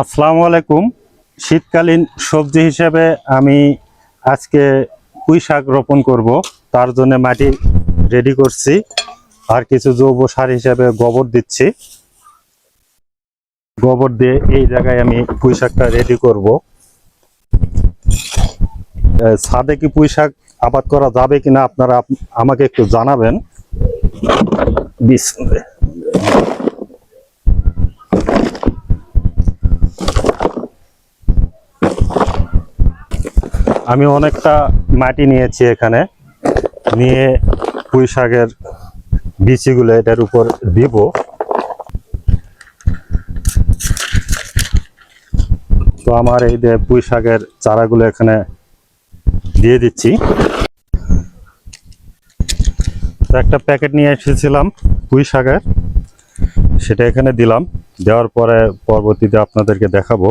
আসসালামু আলাইকুম। শীতকালীন সবজি হিসেবে আমি আজকে পুঁই শাক রোপণ করব, তার জন্য মাটি রেডি করছি আর কিছু জৈব সার হিসেবে গোবর দিচ্ছি। গোবর দিয়ে এই জায়গায় আমি পুঁই শাকটা রেডি করব। ছাদে কি পুঁই শাক আবাদ করা যাবে কিনা আপনারা আমাকে একটু জানাবেন। বিসমিল্লাহ। আমি অনেকটা মাটি নিয়েছি, এখানে নিয়ে পুঁই শাকের বিচিগুলো এটার উপর দিব। তো আমার এই যে পুঁই শাকের চারাগুলো এখানে দিয়ে দিচ্ছি। তো একটা প্যাকেট নিয়ে এসেছিলাম পুঁই শাকের, সেটা এখানে দিলাম। দেওয়ার পরে পরবর্তীতে আপনাদেরকে দেখাবো